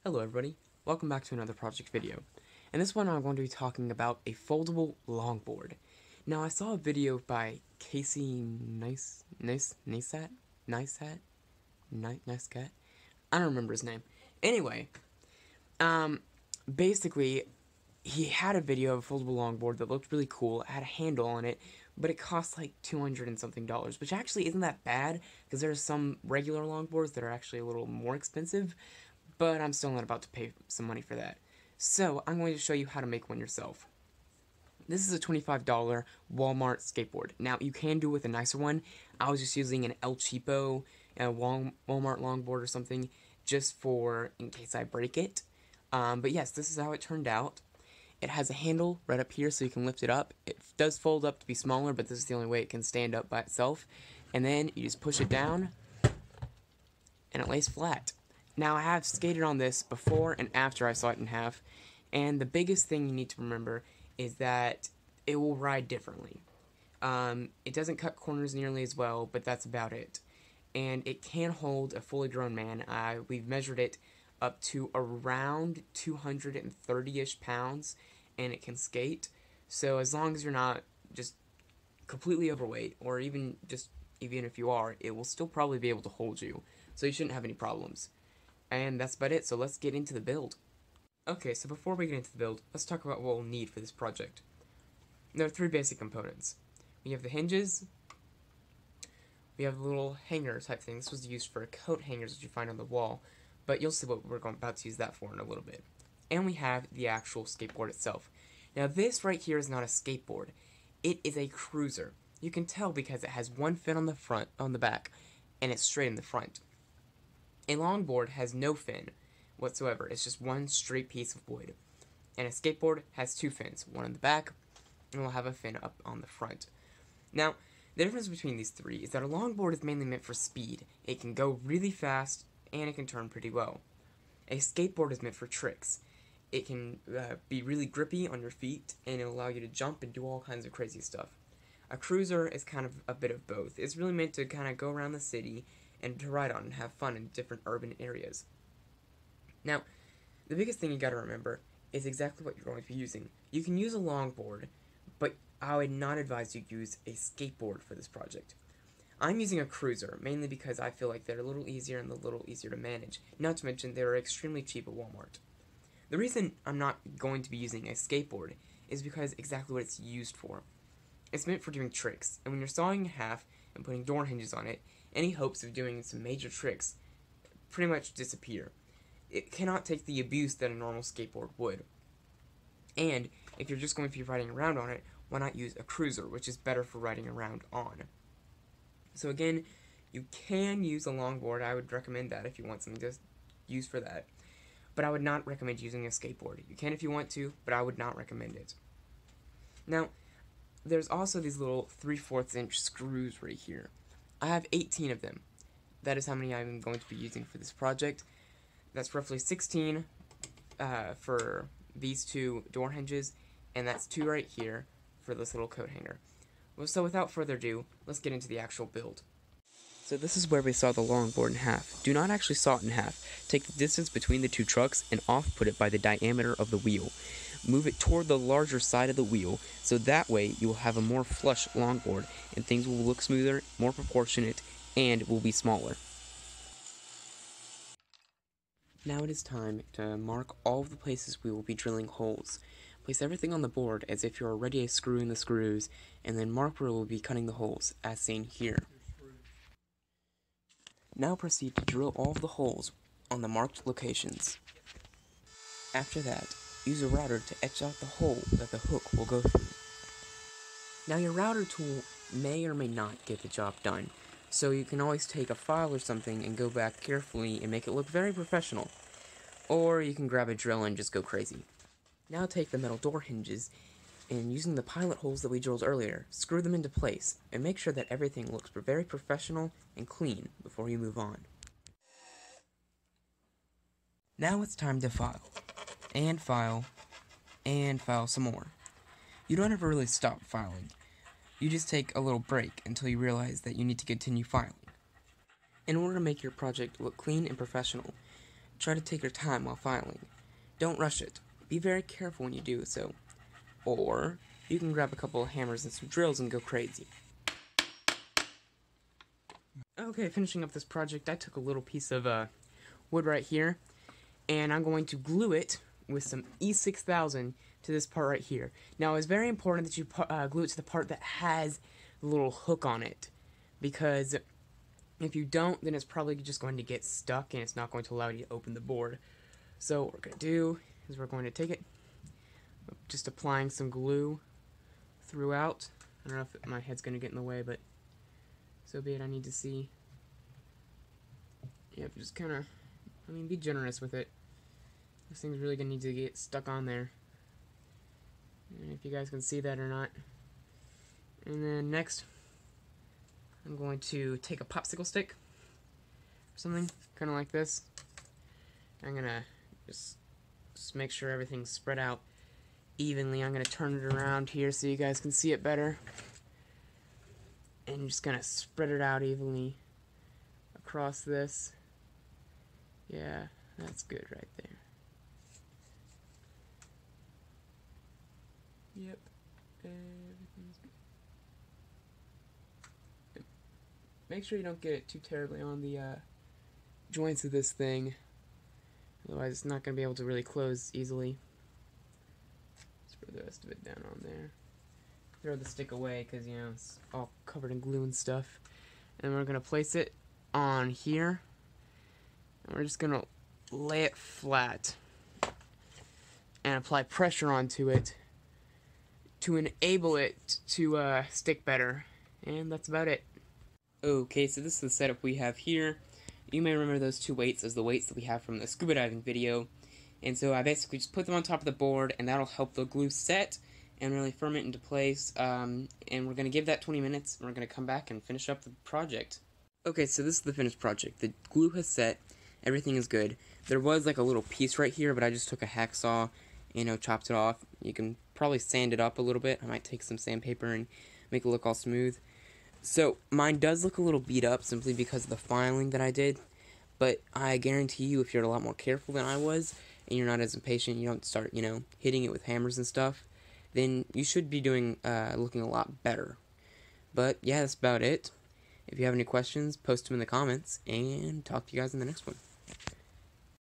Hello everybody, welcome back to another project video. In this one I'm going to be talking about a foldable longboard. Now I saw a video by Casey Neistat? I don't remember his name. Anyway, basically he had a video of a foldable longboard that looked really cool. It had a handle on it, but it cost like $200 and something, which actually isn't that bad because there are some regular longboards that are actually a little more expensive. But I'm still not about to pay some money for that. So, I'm going to show you how to make one yourself. This is a $25 Walmart skateboard. Now, you can do it with a nicer one. I was just using an El Cheapo Walmart longboard or something just for in case I break it. But yes, this is how it turned out. It has a handle right up here so you can lift it up. It does fold up to be smaller, but this is the only way it can stand up by itself. And then you just push it down, and it lays flat. Now, I have skated on this before and after I saw it in half, and the biggest thing you need to remember is that it will ride differently. It doesn't cut corners nearly as well, but that's about it. And it can hold a fully grown man. We've measured it up to around 230-ish pounds, and it can skate. So as long as you're not just completely overweight, or even if you are, it will still probably be able to hold you. So you shouldn't have any problems. And that's about it, so let's get into the build. Okay, so before we get into the build, let's talk about what we'll need for this project. There are three basic components. We have the hinges, we have the little hanger type thing. This was used for coat hangers that you find on the wall, but you'll see what we're about to use that for in a little bit. And we have the actual skateboard itself. Now this right here is not a skateboard, it is a cruiser. You can tell because it has one fin on the back, and it's straight in the front. A longboard has no fin whatsoever. It's just one straight piece of wood. And a skateboard has two fins, one in the back, and will have a fin up on the front. Now, the difference between these three is that a longboard is mainly meant for speed. It can go really fast, and it can turn pretty well. A skateboard is meant for tricks. It can be really grippy on your feet, and it'll allow you to jump and do all kinds of crazy stuff. A cruiser is kind of a bit of both. It's really meant to kind of go around the city and to ride on and have fun in different urban areas. Now, the biggest thing you gotta remember is exactly what you're going to be using. You can use a longboard, but I would not advise you use a skateboard for this project. I'm using a cruiser, mainly because I feel like they're a little easier and a little easier to manage, not to mention they're extremely cheap at Walmart. The reason I'm not going to be using a skateboard is because exactly what it's used for. It's meant for doing tricks, and when you're sawing in half and putting door hinges on it, any hopes of doing some major tricks pretty much disappear. It cannot take the abuse that a normal skateboard would. And if you're just going to be riding around on it, why not use a cruiser, which is better for riding around on? So again, you can use a longboard. I would recommend that if you want something to use for that. But I would not recommend using a skateboard. You can if you want to, but I would not recommend it. Now, there's also these little 3/4 inch screws right here. I have 18 of them. That is how many I'm going to be using for this project. That's roughly 16 for these two door hinges, and that's 2 right here for this little coat hanger. Well, so without further ado, let's get into the actual build. So this is where we saw the longboard in half. Do not actually saw it in half. Take the distance between the two trucks and off-put it by the diameter of the wheel. Move it toward the larger side of the wheel, so that way you will have a more flush longboard, and things will look smoother, more proportionate, and will be smaller. Now it is time to mark all of the places we will be drilling holes. Place everything on the board as if you are already screwing the screws, and then mark where we will be cutting the holes, as seen here. Now proceed to drill all of the holes on the marked locations. After that, use a router to etch out the hole that the hook will go through. Now your router tool may or may not get the job done, so you can always take a file or something and go back carefully and make it look very professional. Or you can grab a drill and just go crazy. Now take the metal door hinges and using the pilot holes that we drilled earlier, screw them into place and make sure that everything looks very professional and clean before you move on. Now it's time to file. And file some more. You don't ever really stop filing. You just take a little break until you realize that you need to continue filing. In order to make your project look clean and professional, try to take your time while filing. Don't rush it. Be very careful when you do so. Or you can grab a couple of hammers and some drills and go crazy. Okay, finishing up this project, I took a little piece of wood right here, and I'm going to glue it with some E6000 to this part right here. Now, it's very important that you glue it to the part that has the little hook on it, because if you don't, then it's probably just going to get stuck, and it's not going to allow you to open the board. So what we're going to do is we're going to take it, just applying some glue throughout. I don't know if my head's going to get in the way, but so be it. I need to see. Yep, just kind of, be generous with it. This thing's really going to need to get stuck on there. And if you guys can see that or not. And then next, I'm going to take a popsicle stick or something, kind of like this. I'm going to just make sure everything's spread out evenly. I'm going to turn it around here so you guys can see it better. And I'm just going to spread it out evenly across this. Yeah, that's good right there. Yep, everything's good. Make sure you don't get it too terribly on the joints of this thing. Otherwise it's not going to be able to really close easily. Spread the rest of it down on there. Throw the stick away because, you know, it's all covered in glue and stuff. And we're going to place it on here. And we're just going to lay it flat and apply pressure onto it to enable it to stick better. And that's about it. Okay, so this is the setup we have here. You may remember those two weights as the weights that we have from the scuba diving video. And so I basically just put them on top of the board, and that'll help the glue set and really firm it into place. And we're going to give that 20 minutes, and we're going to come back and finish up the project. Okay, so this is the finished project. The glue has set. Everything is good. There was like a little piece right here, but I just took a hacksaw, chopped it off. You can probably sand it up a little bit. I might take some sandpaper and make it look all smooth. So mine does look a little beat up simply because of the filing that I did. But I guarantee you, if you're a lot more careful than I was, and you're not as impatient, you don't start, hitting it with hammers and stuff, then you should be looking a lot better. But yeah, that's about it. If you have any questions, post them in the comments, and talk to you guys in the next one.